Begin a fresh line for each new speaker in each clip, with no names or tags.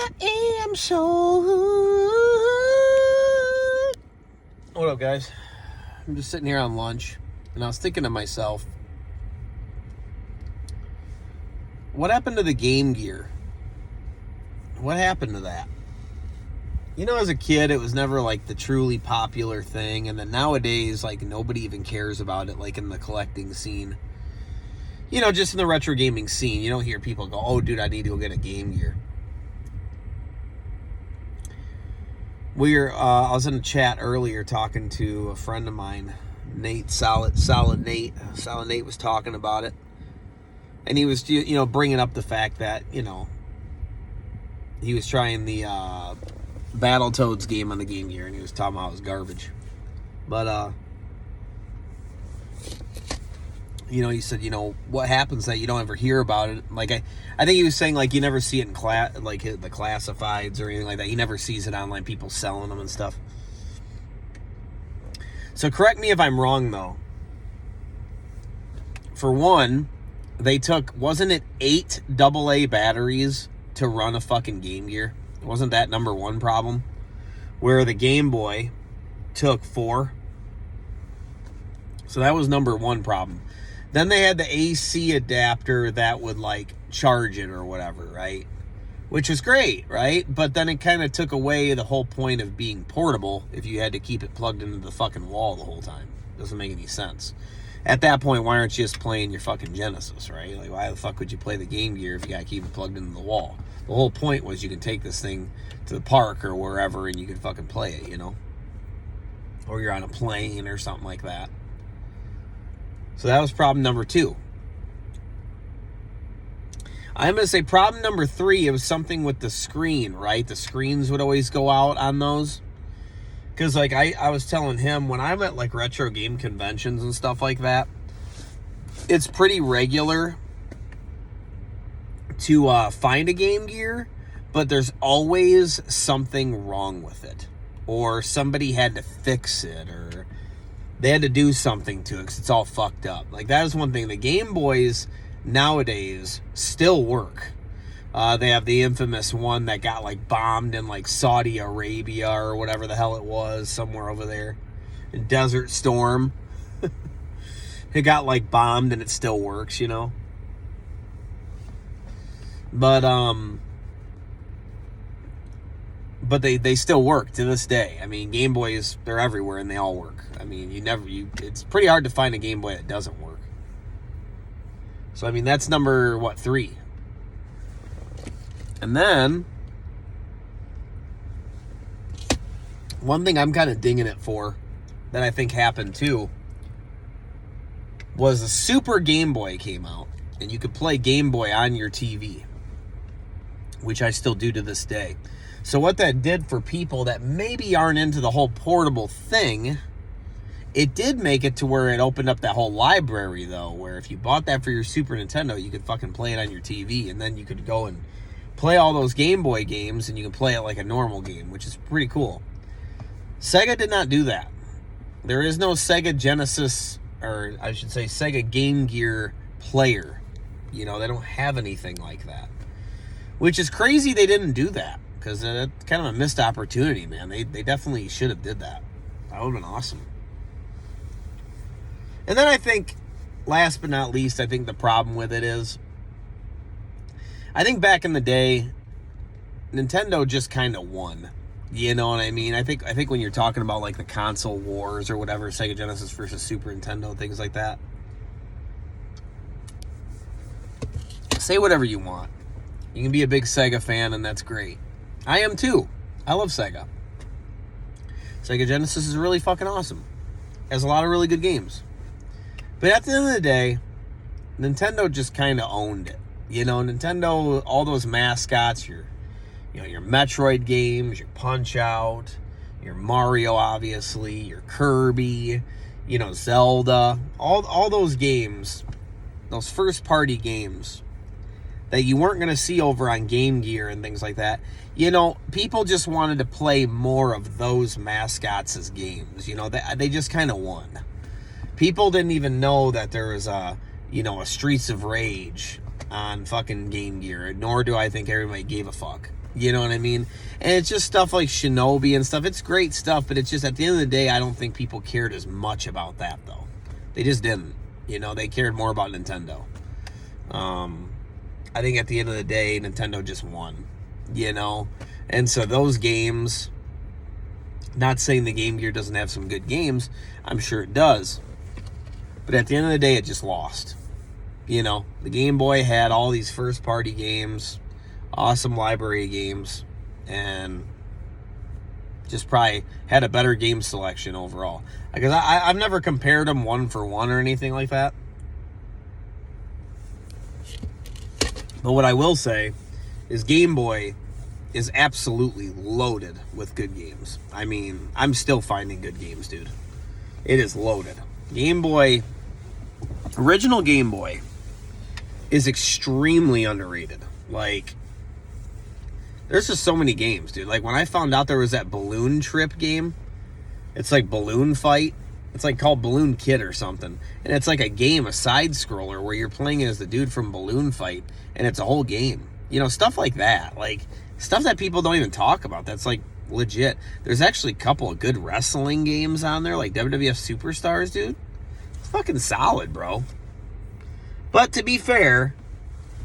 I am so hood. What up, guys? I'm just sitting here on lunch, and I was thinking to myself, what happened to the Game Gear? What happened to that? You know, as a kid, it was never like the truly popular thing, and then nowadays, like, nobody even cares about it, like in the collecting scene. You know, just in the retro gaming scene, you don't hear people go, oh, dude, I need to go get a Game Gear. I was in a chat earlier talking to a friend of mine, Nate, Solid Nate. Solid Nate was talking about it. And he was, you know, bringing up the fact that, you know, he was trying the Battletoads game on the Game Gear, and he was talking about it was garbage. But, you know, he said, you know, what happens that you don't ever hear about it? Like, I think he was saying, like, you never see it in like the classifieds or anything like that. He never sees it online, people selling them and stuff. So correct me if I'm wrong, though. For one, they took, wasn't it 8 AA batteries to run a fucking Game Gear? Wasn't that number one problem? Where the Game Boy took 4. So that was number one problem. Then they had the AC adapter that would, like, charge it or whatever, right? Which is great, right? But then it kind of took away the whole point of being portable if you had to keep it plugged into the fucking wall the whole time. Doesn't make any sense. At that point, why aren't you just playing your fucking Genesis, right? Like, why the fuck would you play the Game Gear if you gotta keep it plugged into the wall? The whole point was you can take this thing to the park or wherever and you can fucking play it, you know? Or you're on a plane or something like that. So that was problem number 2. I'm going to say problem number 3, it was something with the screen, right? The screens would always go out on those. Because, like, I was telling him, when I'm at, like, retro game conventions and stuff like that, it's pretty regular to find a Game Gear, but there's always something wrong with it. Or somebody had to fix it, or they had to do something to it because it's all fucked up. Like, that is one thing. The Game Boys nowadays still work. They have the infamous one that got, like, bombed in, like, Saudi Arabia or whatever the hell it was, somewhere over there. In Desert Storm. It got, like, bombed and it still works, you know? But they still work to this day. I mean, Game Boys, they're everywhere and they all work. I mean, it's pretty hard to find a Game Boy that doesn't work. So, I mean, that's number, 3? And then, one thing I'm kind of dinging it for, that I think happened too, was the Super Game Boy came out, and you could play Game Boy on your TV, which I still do to this day. So what that did for people that maybe aren't into the whole portable thing, it did make it to where it opened up that whole library, though, where if you bought that for your Super Nintendo, you could fucking play it on your TV, and then you could go and play all those Game Boy games, and you can play it like a normal game, which is pretty cool. Sega did not do that. There is no Sega Genesis, or I should say Sega Game Gear player. You know, they don't have anything like that. Which is crazy they didn't do that, because that's kind of a missed opportunity, man. They definitely should have did that. That would have been awesome. And then I think, last but not least, I think the problem with it is, I think back in the day, Nintendo just kind of won. You know what I mean? I think when you're talking about, like, the console wars or whatever, Sega Genesis versus Super Nintendo, things like that. Say whatever you want. You can be a big Sega fan, and that's great. I am too. I love Sega. Sega Genesis is really fucking awesome. Has a lot of really good games. But at the end of the day, Nintendo just kind of owned it. You know, Nintendo, all those mascots, your Metroid games, your Punch-Out, your Mario, obviously, your Kirby, you know, Zelda, all those games, those first-party games that you weren't going to see over on Game Gear and things like that, you know, people just wanted to play more of those mascots as games. You know, they just kind of won. People didn't even know that there was a Streets of Rage on fucking Game Gear, nor do I think everybody gave a fuck. You know what I mean? And it's just stuff like Shinobi and stuff. It's great stuff, but it's just, at the end of the day, I don't think people cared as much about that, though. They just didn't. You know, they cared more about Nintendo. I think at the end of the day, Nintendo just won. You know? And so those games, not saying the Game Gear doesn't have some good games, I'm sure it does. But at the end of the day, it just lost. You know, the Game Boy had all these first-party games, awesome library of games, and just probably had a better game selection overall. Because I've never compared them one for one or anything like that. But what I will say is Game Boy is absolutely loaded with good games. I mean, I'm still finding good games, dude. It is loaded. Game Boy, original Game Boy, is extremely underrated. Like, there's just so many games, dude. Like, when I found out there was that Balloon Trip game, it's like Balloon Fight. It's like called Balloon Kid or something. And it's like a game, a side-scroller, where you're playing as the dude from Balloon Fight, and it's a whole game. You know, stuff like that. Like, stuff that people don't even talk about. That's, like, legit. There's actually a couple of good wrestling games on there, like WWF Superstars, dude. It's fucking solid, bro. But to be fair,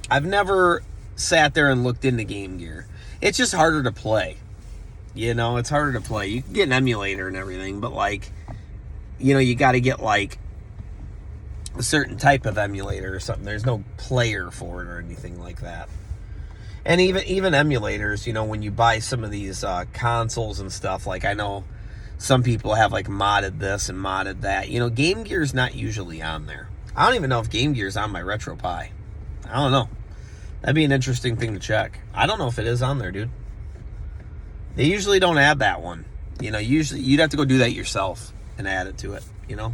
I've never sat there and looked into Game Gear. It's just harder to play. You know, it's harder to play. You can get an emulator and everything, but, like, you know, you got to get, like, a certain type of emulator or something. There's no player for it or anything like that. And even emulators, you know, when you buy some of these consoles and stuff, like, I know some people have, like, modded this and modded that. You know, Game Gear's not usually on there. I don't even know if Game Gear's on my RetroPie. I don't know. That'd be an interesting thing to check. I don't know if it is on there, dude. They usually don't add that one. You know, usually you'd have to go do that yourself and add it to it, you know?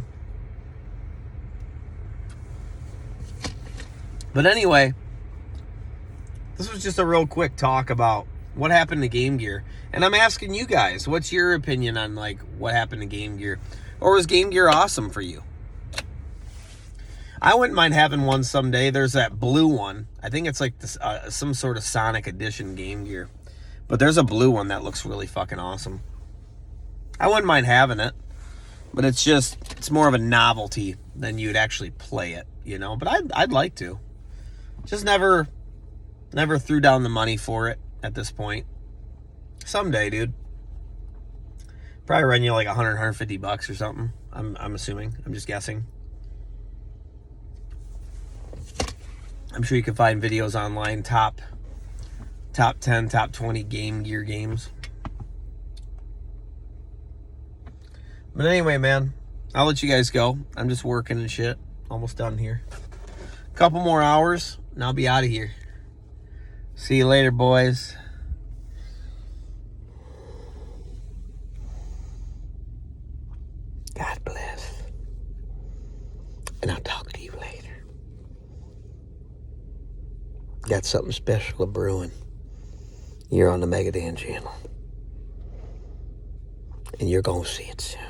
But anyway, this was just a real quick talk about what happened to Game Gear. And I'm asking you guys, what's your opinion on, like, what happened to Game Gear? Or was Game Gear awesome for you? I wouldn't mind having one someday. There's that blue one. I think it's like this, some sort of Sonic Edition Game Gear. But there's a blue one that looks really fucking awesome. I wouldn't mind having it. But it's more of a novelty than you'd actually play it, you know? But I'd like to. Just never threw down the money for it at this point. Someday, dude. Probably run you like $100-$150 or something. I'm assuming. I'm just guessing. I'm sure you can find videos online, top 10, top 20 Game Gear games. But anyway, man, I'll let you guys go. I'm just working and shit. Almost done here. Couple more hours, and I'll be out of here. See you later, boys. God bless. And I'll talk to you later. Got something special brewing. You're on the Megadan channel. And you're going to see it soon.